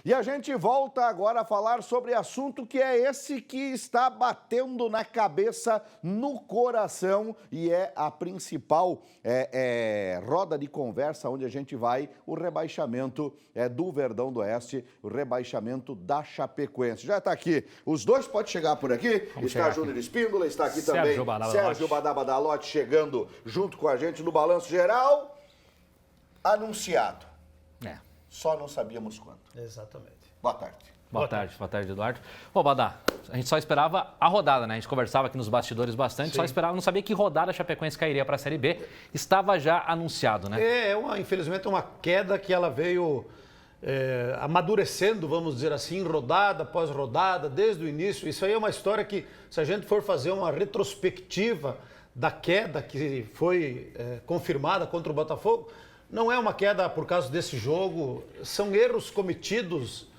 E a gente volta agora a falar sobre assunto que é esse que está batendo na cabeça, no coração, e é a principal roda de conversa onde a gente vai, o rebaixamento do Verdão do Oeste, o rebaixamento da Chapecoense. Já está aqui, os dois podem chegar por aqui, está Júnior Espíndola, está aqui também Sérgio Badabadalote chegando junto com a gente no Balanço Geral, anunciado. Só não sabíamos quando. Exatamente. Boa tarde. Boa tarde, Eduardo. Bom, Badá, a gente só esperava a rodada, né? A gente conversava aqui nos bastidores bastante, Sim. Só esperava, não sabia que rodada a Chapecoense cairia para a Série B. Estava já anunciado, né? Infelizmente, uma queda que ela veio amadurecendo, vamos dizer assim, rodada após rodada, desde o início. Isso aí é uma história que, se a gente for fazer uma retrospectiva da queda que foi confirmada contra o Botafogo, não é uma queda por causa desse jogo, são erros cometidos,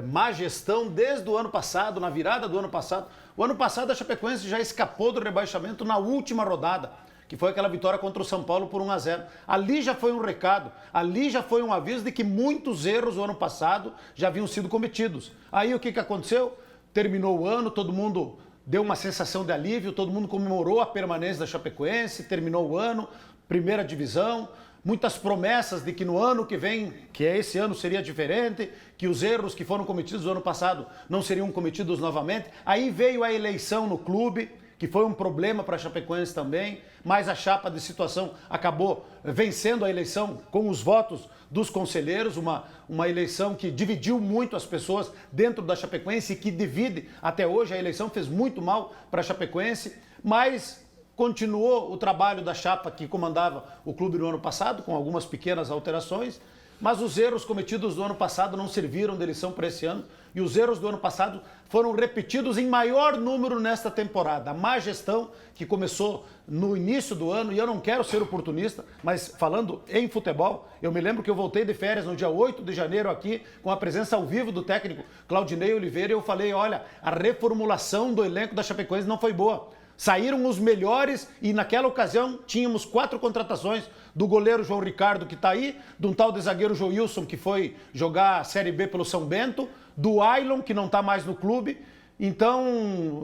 má gestão desde o ano passado, na virada do ano passado. O ano passado a Chapecoense já escapou do rebaixamento na última rodada, que foi aquela vitória contra o São Paulo por 1-0. Ali já foi um recado, ali já foi um aviso de que muitos erros do ano passado já haviam sido cometidos. Aí o que aconteceu? Terminou o ano, todo mundo deu uma sensação de alívio, todo mundo comemorou a permanência da Chapecoense, terminou o ano, primeira divisão. Muitas promessas de que no ano que vem, que é esse ano, seria diferente, que os erros que foram cometidos no ano passado não seriam cometidos novamente. Aí veio a eleição no clube, que foi um problema para a Chapecoense também, mas a chapa de situação acabou vencendo a eleição com os votos dos conselheiros, uma eleição que dividiu muito as pessoas dentro da Chapecoense e que divide até hoje. A eleição fez muito mal para a Chapecoense, mas continuou o trabalho da chapa que comandava o clube no ano passado, com algumas pequenas alterações, mas os erros cometidos no ano passado não serviram de lição para esse ano, e os erros do ano passado foram repetidos em maior número nesta temporada. A má gestão que começou no início do ano, e eu não quero ser oportunista, mas falando em futebol, eu me lembro que eu voltei de férias no dia 8 de janeiro aqui, com a presença ao vivo do técnico Claudinei Oliveira, e eu falei, olha, a reformulação do elenco da Chapecoense não foi boa. Saíram os melhores e naquela ocasião tínhamos 4 contratações do goleiro João Ricardo, que está aí, de um tal de zagueiro Joilson, que foi jogar a Série B pelo São Bento, do Ailon, que não está mais no clube. Então,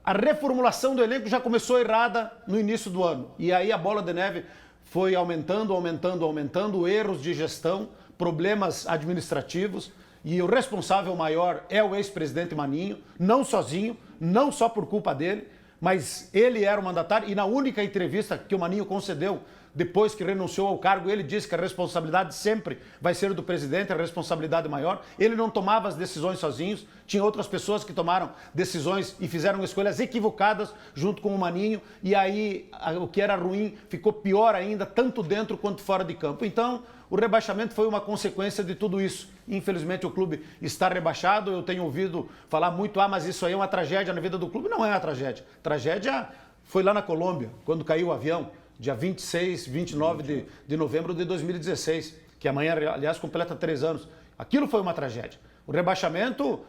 a reformulação do elenco já começou errada no início do ano. E aí a bola de neve foi aumentando, erros de gestão, problemas administrativos. E o responsável maior é o ex-presidente Maninho, não sozinho, não só por culpa dele, mas ele era o mandatário, e na única entrevista que o Maninho concedeu depois que renunciou ao cargo, ele disse que a responsabilidade sempre vai ser do presidente, a responsabilidade maior. Ele não tomava as decisões sozinhos, tinha outras pessoas que tomaram decisões e fizeram escolhas equivocadas junto com o Maninho, e aí o que era ruim ficou pior ainda, tanto dentro quanto fora de campo. Então, o rebaixamento foi uma consequência de tudo isso. Infelizmente, o clube está rebaixado. Eu tenho ouvido falar muito, mas isso aí é uma tragédia na vida do clube. Não é uma tragédia. Tragédia foi lá na Colômbia, quando caiu o avião, dia 26, 29 de novembro de 2016, que amanhã, aliás, completa 3 anos. Aquilo foi uma tragédia. O rebaixamento,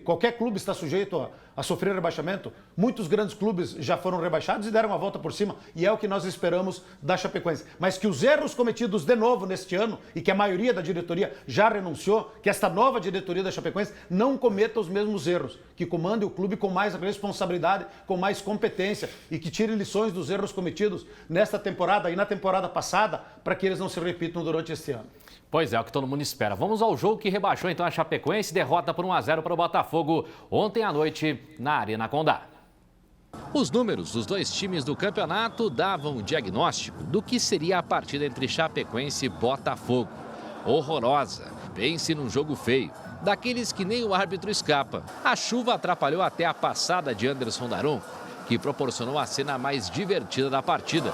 qualquer clube está sujeito a sofrer rebaixamento. Muitos grandes clubes já foram rebaixados e deram a volta por cima, e é o que nós esperamos da Chapecoense. Mas que os erros cometidos de novo neste ano, e que a maioria da diretoria já renunciou, que esta nova diretoria da Chapecoense não cometa os mesmos erros, que comande o clube com mais responsabilidade, com mais competência, e que tire lições dos erros cometidos nesta temporada e na temporada passada, para que eles não se repitam durante este ano. Pois é o que todo mundo espera. Vamos ao jogo que rebaixou então a Chapecoense, derrota por 1-0 para o Botafogo ontem à noite na Arena Condá. Os números dos dois times do campeonato davam um diagnóstico do que seria a partida entre Chapecoense e Botafogo. Horrorosa, pense num jogo feio, daqueles que nem o árbitro escapa. A chuva atrapalhou até a passada de Anderson Daronco, que proporcionou a cena mais divertida da partida.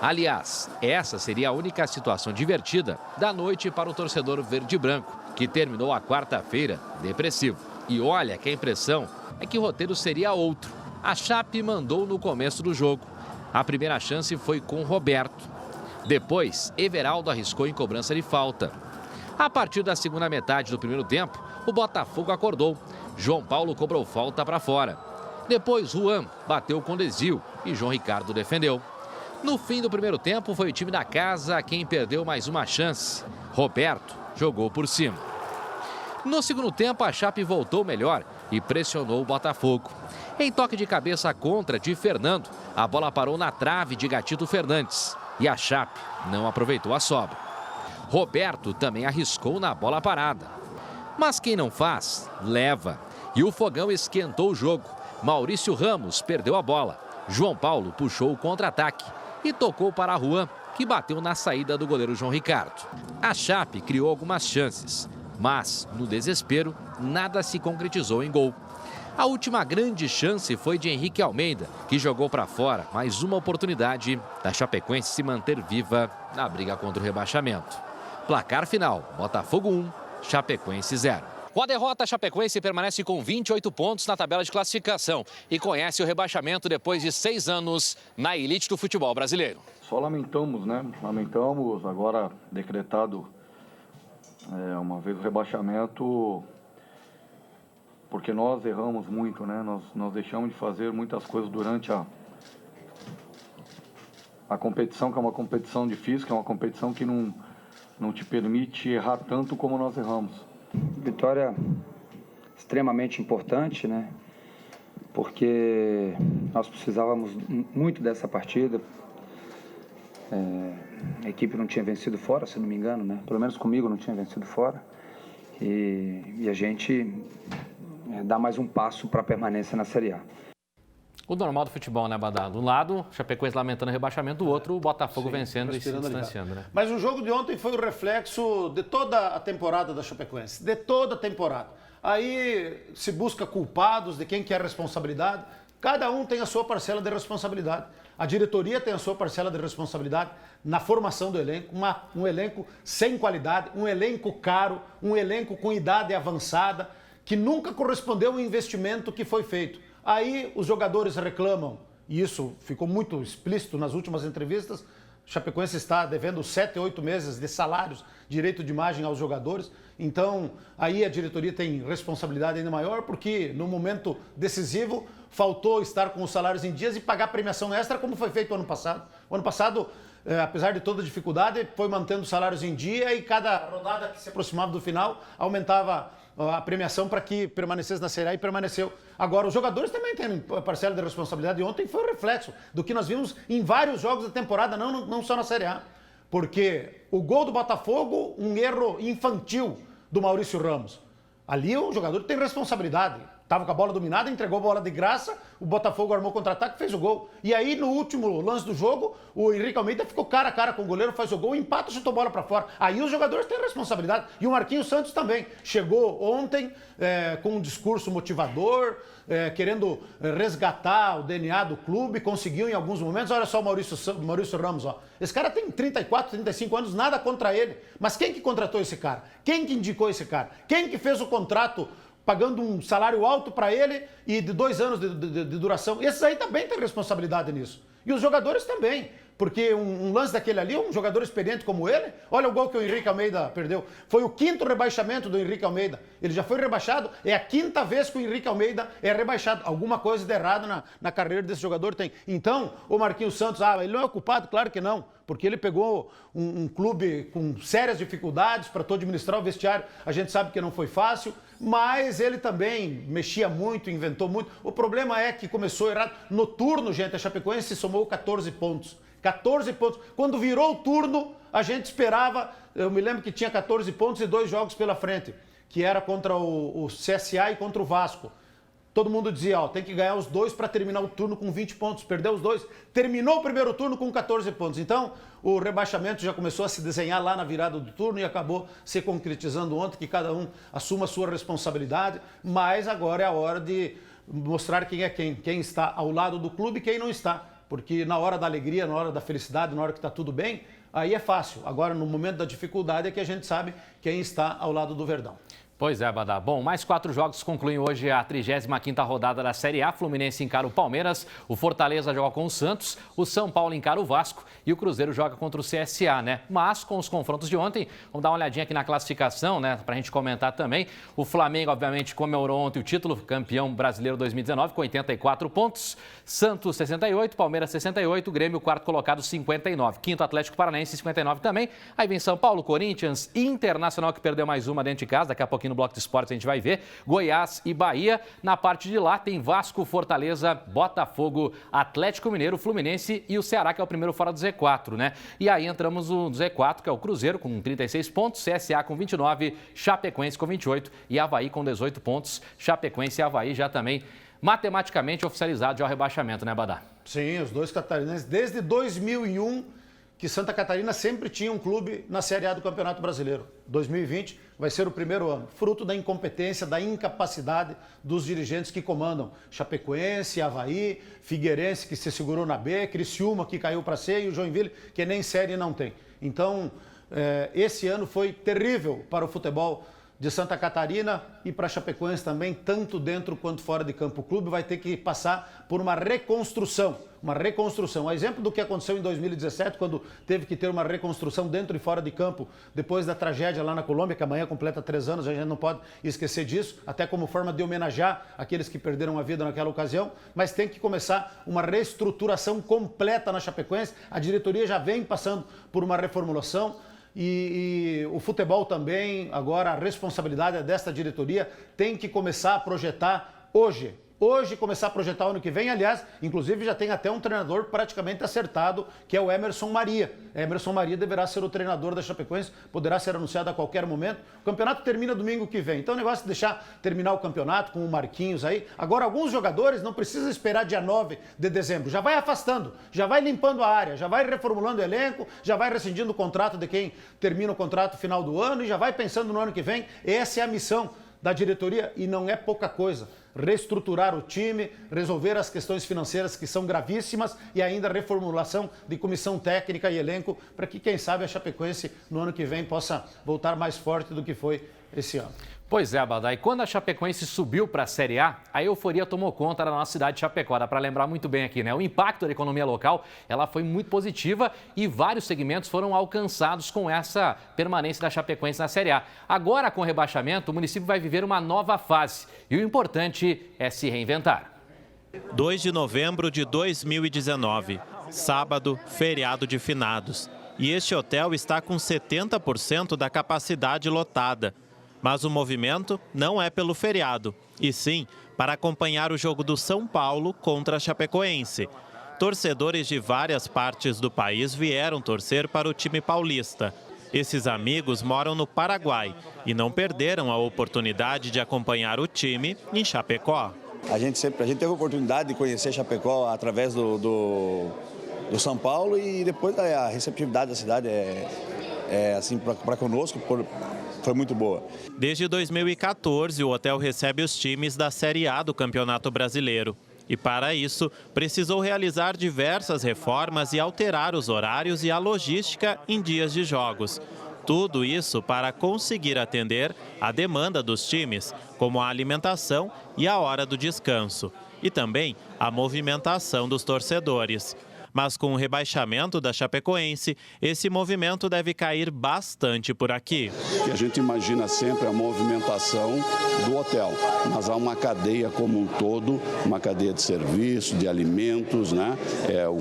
Aliás, essa seria a única situação divertida da noite para o torcedor verde-branco, que terminou a quarta-feira depressivo. E olha que a impressão é que o roteiro seria outro. A Chape mandou no começo do jogo. A primeira chance foi com Roberto. Depois, Everaldo arriscou em cobrança de falta. A partir da segunda metade do primeiro tempo, o Botafogo acordou. João Paulo cobrou falta para fora. Depois, Juan bateu com desvio e João Ricardo defendeu. No fim do primeiro tempo, foi o time da casa quem perdeu mais uma chance. Roberto jogou por cima. No segundo tempo, a Chape voltou melhor e pressionou o Botafogo. Em toque de cabeça contra de Fernando, a bola parou na trave de Gatito Fernandes e a Chape não aproveitou a sobra. Roberto também arriscou na bola parada. Mas quem não faz, leva. E o Fogão esquentou o jogo. Maurício Ramos perdeu a bola. João Paulo puxou o contra-ataque e tocou para Juan, que bateu na saída do goleiro João Ricardo. A Chape criou algumas chances, mas, no desespero, nada se concretizou em gol. A última grande chance foi de Henrique Almeida, que jogou para fora mais uma oportunidade da Chapecoense se manter viva na briga contra o rebaixamento. Placar final, Botafogo 1, Chapecoense 0. Com a derrota, a Chapecoense permanece com 28 pontos na tabela de classificação e conhece o rebaixamento depois de 6 anos na elite do futebol brasileiro. Só lamentamos, né? Lamentamos, agora decretado uma vez o rebaixamento, porque nós erramos muito, né? Nós deixamos de fazer muitas coisas durante a competição, que é uma competição difícil, que é uma competição que não te permite errar tanto como nós erramos. Vitória extremamente importante, né? Porque nós precisávamos muito dessa partida. A equipe não tinha vencido fora, se não me engano, né? Pelo menos comigo não tinha vencido fora. E a gente dá mais um passo para a permanência na Série A. O normal do futebol, né, Badá? Do lado, Chapecoense lamentando o rebaixamento, do outro, o Botafogo vencendo e se distanciando, né? Mas o jogo de ontem foi o reflexo de toda a temporada da Chapecoense, de toda a temporada. Aí se busca culpados de quem quer a responsabilidade. Cada um tem a sua parcela de responsabilidade. A diretoria tem a sua parcela de responsabilidade na formação do elenco, um elenco sem qualidade, um elenco caro, um elenco com idade avançada, que nunca correspondeu ao investimento que foi feito. Aí os jogadores reclamam, e isso ficou muito explícito nas últimas entrevistas, Chapecoense está devendo 7, 8 meses de salários, direito de imagem aos jogadores. Então, aí a diretoria tem responsabilidade ainda maior, porque no momento decisivo faltou estar com os salários em dias e pagar premiação extra, como foi feito o ano passado. O ano passado, apesar de toda a dificuldade, foi mantendo os salários em dia e cada rodada que se aproximava do final aumentava a premiação para que permanecesse na Série A e permaneceu. Agora, os jogadores também têm parcela de responsabilidade e ontem foi o reflexo do que nós vimos em vários jogos da temporada, não só na Série A. Porque o gol do Botafogo, um erro infantil do Maurício Ramos. Ali o jogador tem responsabilidade. Estava com a bola dominada, entregou a bola de graça, o Botafogo armou contra-ataque e fez o gol. E aí, no último lance do jogo, o Henrique Almeida ficou cara a cara com o goleiro, faz o gol, empata e chutou a bola para fora. Aí os jogadores têm responsabilidade. E o Marquinhos Santos também. Chegou ontem com um discurso motivador, querendo resgatar o DNA do clube, conseguiu em alguns momentos. Olha só o Maurício Ramos, ó. Esse cara tem 34, 35 anos, nada contra ele. Mas quem que contratou esse cara? Quem que indicou esse cara? Quem que fez o contrato pagando um salário alto para ele e de 2 anos de duração? Esses aí também têm responsabilidade nisso. E os jogadores também. Porque um lance daquele ali, um jogador experiente como ele, olha o gol que o Henrique Almeida perdeu. Foi o 5º rebaixamento do Henrique Almeida. Ele já foi rebaixado, é a 5ª vez que o Henrique Almeida é rebaixado. Alguma coisa de errado na carreira desse jogador tem. Então, o Marquinhos Santos, ele não é culpado? Claro que não. Porque ele pegou um clube com sérias dificuldades para administrar o vestiário. A gente sabe que não foi fácil, mas ele também mexia muito, inventou muito. O problema é que começou errado. No turno, gente, a Chapecoense somou 14 pontos. 14 pontos. Quando virou o turno, a gente esperava, eu me lembro que tinha 14 pontos e 2 jogos pela frente, que era contra o CSA e contra o Vasco. Todo mundo dizia, tem que ganhar os 2 para terminar o turno com 20 pontos. Perdeu os 2. Terminou o primeiro turno com 14 pontos. Então, o rebaixamento já começou a se desenhar lá na virada do turno e acabou se concretizando ontem, que cada um assuma a sua responsabilidade. Mas agora é a hora de mostrar quem é quem está ao lado do clube e quem não está. Porque na hora da alegria, na hora da felicidade, na hora que está tudo bem, aí é fácil. Agora, no momento da dificuldade, é que a gente sabe quem está ao lado do Verdão. Pois é, Badá. Bom, mais 4 jogos concluem hoje a 35ª rodada da Série A. Fluminense encara o Palmeiras, o Fortaleza joga com o Santos, o São Paulo encara o Vasco e o Cruzeiro joga contra o CSA, né? Mas com os confrontos de ontem, vamos dar uma olhadinha aqui na classificação, né? Pra gente comentar também. O Flamengo, obviamente, comemorou ontem o título, campeão brasileiro 2019, com 84 pontos. Santos, 68, Palmeiras, 68, Grêmio, quarto colocado, 59. Quinto, Atlético Paranaense, 59 também. Aí vem São Paulo, Corinthians, Internacional, que perdeu mais uma dentro de casa, daqui a pouquinho no Bloco de Esportes a gente vai ver, Goiás e Bahia. Na parte de lá tem Vasco, Fortaleza, Botafogo, Atlético Mineiro, Fluminense e o Ceará, que é o primeiro fora do Z4, né? E aí entramos no Z4, que é o Cruzeiro com 36 pontos, CSA com 29, Chapecoense com 28 e Avaí com 18 pontos. Chapecoense e Avaí já também matematicamente oficializado já o rebaixamento, né, Badá? Sim, os dois catarinenses, desde 2001, que Santa Catarina sempre tinha um clube na Série A do Campeonato Brasileiro. 2020 vai ser o primeiro ano, fruto da incompetência, da incapacidade dos dirigentes que comandam. Chapecoense, Avaí, Figueirense, que se segurou na B, Criciúma, que caiu para C, e o Joinville, que nem série não tem. Então, esse ano foi terrível para o futebol de Santa Catarina e para Chapecoense também, tanto dentro quanto fora de campo. O clube vai ter que passar por uma reconstrução. A exemplo do que aconteceu em 2017, quando teve que ter uma reconstrução dentro e fora de campo, depois da tragédia lá na Colômbia, que amanhã completa 3 anos, a gente não pode esquecer disso, até como forma de homenagear aqueles que perderam a vida naquela ocasião, mas tem que começar uma reestruturação completa na Chapecoense. A diretoria já vem passando por uma reformulação, e o futebol também, agora a responsabilidade é desta diretoria, tem que começar a projetar hoje começar a projetar o ano que vem. Aliás, inclusive já tem até um treinador praticamente acertado, que é o Emerson Maria. Emerson Maria deverá ser o treinador da Chapecoense, poderá ser anunciado a qualquer momento. O campeonato termina domingo que vem, então o negócio é deixar terminar o campeonato com o Marquinhos aí. Agora, alguns jogadores não precisam esperar dia 9 de dezembro, já vai afastando, já vai limpando a área, já vai reformulando o elenco, já vai rescindindo o contrato de quem termina o contrato final do ano e já vai pensando no ano que vem. Essa é a missão da diretoria e não é pouca coisa. Reestruturar o time, resolver as questões financeiras que são gravíssimas e ainda reformulação de comissão técnica e elenco para que, quem sabe, a Chapecoense no ano que vem possa voltar mais forte do que foi esse ano. Pois é, Badá, e quando a Chapecoense subiu para a Série A, a euforia tomou conta da nossa cidade de Chapecó. Dá para lembrar muito bem aqui, né? O impacto da economia local, ela foi muito positiva e vários segmentos foram alcançados com essa permanência da Chapecoense na Série A. Agora, com o rebaixamento, o município vai viver uma nova fase e o importante é se reinventar. 2 de novembro de 2019, sábado, feriado de finados. E este hotel está com 70% da capacidade lotada. Mas o movimento não é pelo feriado, e sim para acompanhar o jogo do São Paulo contra a Chapecoense. Torcedores de várias partes do país vieram torcer para o time paulista. Esses amigos moram no Paraguai e não perderam a oportunidade de acompanhar o time em Chapecó. A gente teve a oportunidade de conhecer Chapecó através do São Paulo e depois a receptividade da cidade assim, para conosco foi muito boa. Desde 2014, o hotel recebe os times da Série A do Campeonato Brasileiro. E para isso, precisou realizar diversas reformas e alterar os horários e a logística em dias de jogos. Tudo isso para conseguir atender a demanda dos times, como a alimentação e a hora do descanso. E também a movimentação dos torcedores. Mas com o rebaixamento da Chapecoense, esse movimento deve cair bastante por aqui. O que a gente imagina sempre é a movimentação do hotel, mas há uma cadeia como um todo, uma cadeia de serviço, de alimentos, né?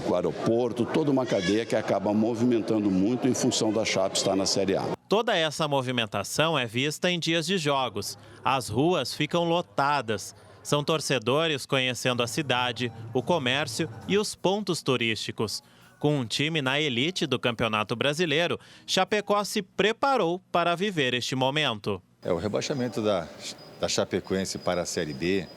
O aeroporto, toda uma cadeia que acaba movimentando muito em função da Chape estar na Série A. Toda essa movimentação é vista em dias de jogos. As ruas ficam lotadas. São torcedores conhecendo a cidade, o comércio e os pontos turísticos. Com um time na elite do Campeonato Brasileiro, Chapecó se preparou para viver este momento. O rebaixamento da Chapecoense para a Série B,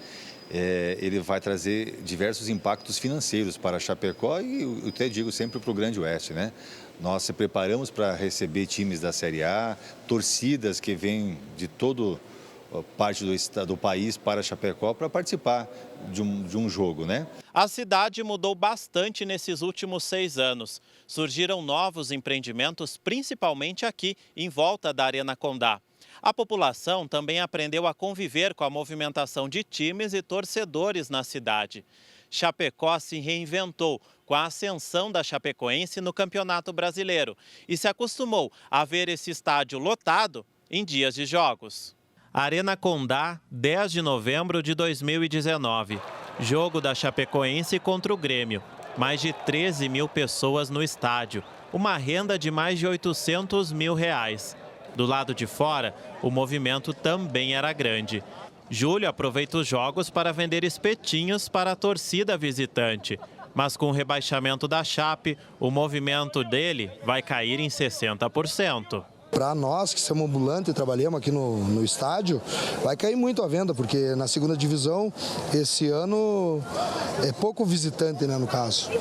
ele vai trazer diversos impactos financeiros para a Chapecó e eu até digo sempre para o Grande Oeste, né? Nós se preparamos para receber times da Série A, torcidas que vêm de todo parte do país para Chapecó para participar de um jogo, né? A cidade mudou bastante nesses últimos 6 anos. Surgiram novos empreendimentos, principalmente aqui, em volta da Arena Condá. A população também aprendeu a conviver com a movimentação de times e torcedores na cidade. Chapecó se reinventou com a ascensão da Chapecoense no Campeonato Brasileiro e se acostumou a ver esse estádio lotado em dias de jogos. Arena Condá, 10 de novembro de 2019. Jogo da Chapecoense contra o Grêmio. Mais de 13 mil pessoas no estádio. Uma renda de mais de R$800 mil. Do lado de fora, o movimento também era grande. Júlio aproveita os jogos para vender espetinhos para a torcida visitante. Mas com o rebaixamento da Chape, o movimento dele vai cair em 60%. Para nós que somos ambulantes e trabalhamos aqui no estádio, vai cair muito a venda, porque na segunda divisão, esse ano, é pouco visitante, né, no caso.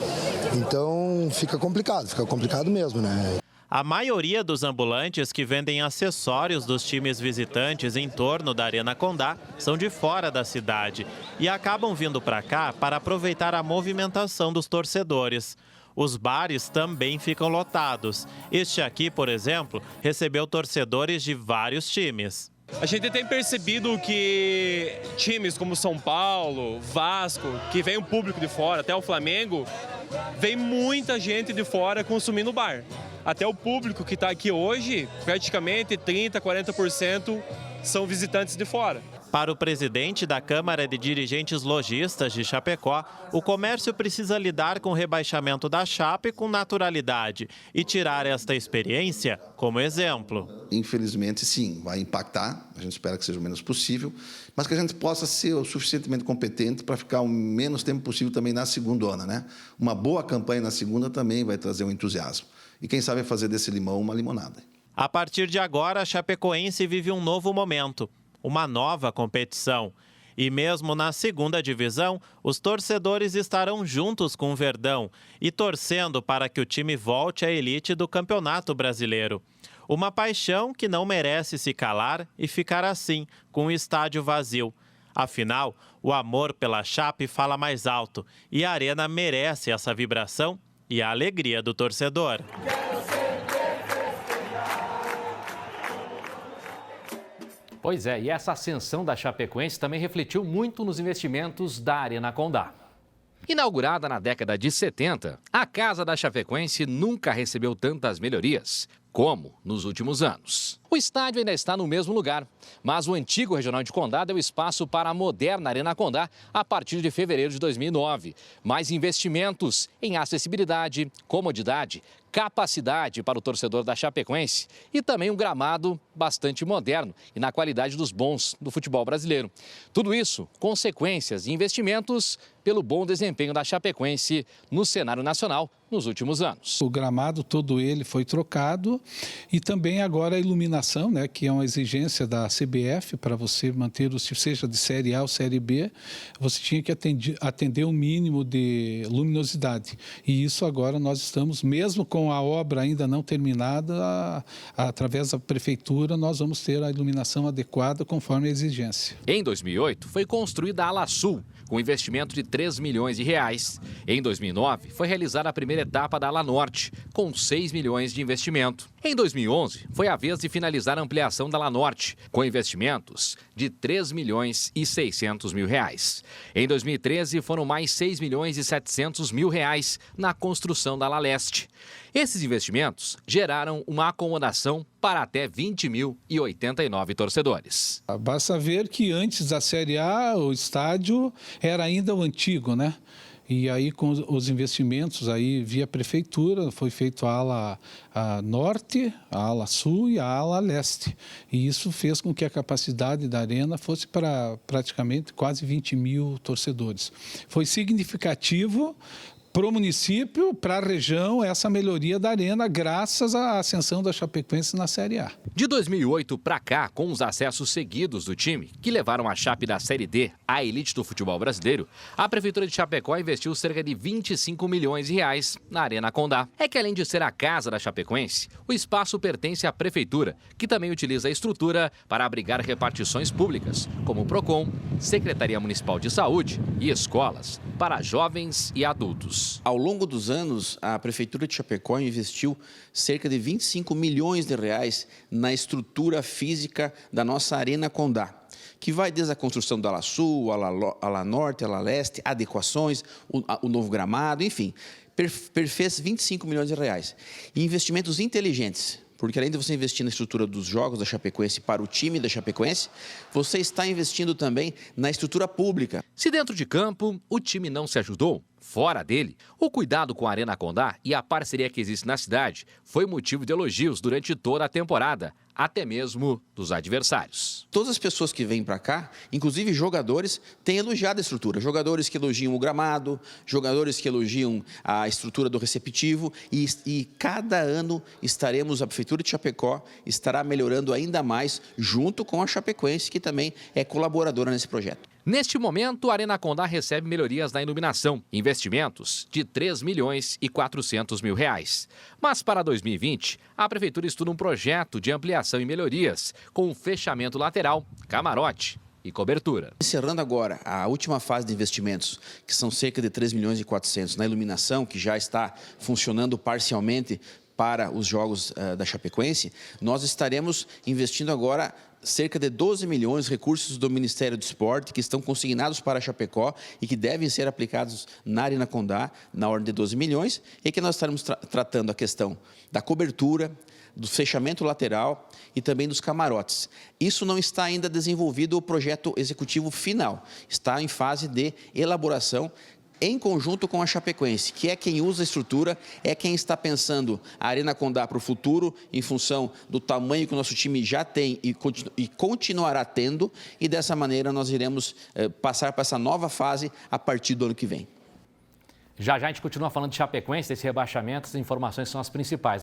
Então fica complicado mesmo, né? A maioria dos ambulantes que vendem acessórios dos times visitantes em torno da Arena Condá são de fora da cidade e acabam vindo para cá para aproveitar a movimentação dos torcedores. Os bares também ficam lotados. Este aqui, por exemplo, recebeu torcedores de vários times. A gente tem percebido que times como São Paulo, Vasco, que vem um público de fora, até o Flamengo, vem muita gente de fora consumindo o bar. Até o público que está aqui hoje, praticamente 30%, 40% são visitantes de fora. Para o presidente da Câmara de Dirigentes Lojistas de Chapecó, o comércio precisa lidar com o rebaixamento da Chape com naturalidade e tirar esta experiência como exemplo. Infelizmente, sim, vai impactar, a gente espera que seja o menos possível, mas que a gente possa ser o suficientemente competente para ficar o menos tempo possível também na segundona, né? Uma boa campanha na segunda também vai trazer um entusiasmo. E quem sabe fazer desse limão uma limonada. A partir de agora, a Chapecoense vive um novo momento, uma nova competição. E mesmo na segunda divisão, os torcedores estarão juntos com o Verdão e torcendo para que o time volte à elite do Campeonato Brasileiro. Uma paixão que não merece se calar e ficar assim, com o estádio vazio. Afinal, o amor pela Chape fala mais alto e a Arena merece essa vibração e a alegria do torcedor. Pois é, e essa ascensão da Chapecoense também refletiu muito nos investimentos da Arena Condá. Inaugurada na década de 70, a Casa da Chapecoense nunca recebeu tantas melhorias como nos últimos anos. O estádio ainda está no mesmo lugar, mas o antigo Regional de Condá deu espaço para a moderna Arena Condá a partir de fevereiro de 2009. Mais investimentos em acessibilidade, comodidade, capacidade para o torcedor da Chapecoense e também um gramado bastante moderno e na qualidade dos bons do futebol brasileiro. Tudo isso, consequências e investimentos pelo bom desempenho da Chapecoense no cenário nacional nos últimos anos. O gramado todo ele foi trocado e também agora a iluminação, né, que é uma exigência da CBF para você manter, seja de Série A ou Série B, você tinha que atender um mínimo de luminosidade. E isso agora nós estamos, mesmo com a obra ainda não terminada, através da prefeitura, nós vamos ter a iluminação adequada conforme a exigência. Em 2008, foi construída a Ala Sul, com investimento de R$3 milhões. Em 2009, foi realizada a primeira etapa da Ala Norte, com 6 milhões de investimento. Em 2011, foi a vez de finalizar a ampliação da Ala Norte, com investimentos de R$3 milhões e 600 mil. Em 2013, foram mais R$6 milhões e 700 mil na construção da Ala Leste. Esses investimentos geraram uma acomodação para até 20.089 torcedores. Basta ver que antes da Série A, o estádio era ainda o antigo, né? E aí, com os investimentos aí via prefeitura, foi feito a ala norte, a ala sul e a ala leste. E isso fez com que a capacidade da arena fosse para praticamente quase 20 mil torcedores. Foi significativo para o município, para a região, essa melhoria da arena, graças à ascensão da Chapecoense na Série A. De 2008 para cá, com os acessos seguidos do time, que levaram a Chape da Série D à elite do futebol brasileiro, a Prefeitura de Chapecó investiu cerca de R$25 milhões na Arena Condá. É que, além de ser a casa da Chapecoense, o espaço pertence à Prefeitura, que também utiliza a estrutura para abrigar repartições públicas, como o PROCON, Secretaria Municipal de Saúde e escolas para jovens e adultos. Santos. Ao longo dos anos, a Prefeitura de Chapecó investiu cerca de 25 milhões de reais na estrutura física da nossa Arena Condá, que vai desde a construção da ala sul, ala norte, ala leste, adequações, o novo gramado, enfim, fez 25 milhões de reais. E investimentos inteligentes, porque além de você investir na estrutura dos jogos da Chapecoense para o time da Chapecoense, você está investindo também na estrutura pública. Se dentro de campo o time não se ajudou, fora dele, o cuidado com a Arena Condá e a parceria que existe na cidade foi motivo de elogios durante toda a temporada, até mesmo dos adversários. Todas as pessoas que vêm para cá, inclusive jogadores, têm elogiado a estrutura. Jogadores que elogiam o gramado, jogadores que elogiam a estrutura do receptivo e cada ano a Prefeitura de Chapecó estará melhorando ainda mais junto com a Chapecoense, que também é colaboradora nesse projeto. Neste momento, a Arena Condá recebe melhorias na iluminação, investimentos de 3 milhões e 400 mil reais. Mas para 2020, a Prefeitura estuda um projeto de ampliação e melhorias, com um fechamento lateral, camarote e cobertura. Encerrando agora a última fase de investimentos, que são cerca de 3 milhões e 400 na iluminação, que já está funcionando parcialmente para os jogos da Chapecoense, nós estaremos investindo agora cerca de 12 milhões de recursos do Ministério do Esporte que estão consignados para Chapecó e que devem ser aplicados na Arena Condá, na ordem de 12 milhões, e que nós estaremos tratando a questão da cobertura, do fechamento lateral e também dos camarotes. Isso não está ainda desenvolvido o projeto executivo final, está em fase de elaboração em conjunto com a Chapecoense, que é quem usa a estrutura, é quem está pensando a Arena Condá para o futuro, em função do tamanho que o nosso time já tem e continuará tendo, e dessa maneira nós iremos passar para essa nova fase a partir do ano que vem. Já a gente continua falando de Chapecoense, desse rebaixamento, as informações são as principais.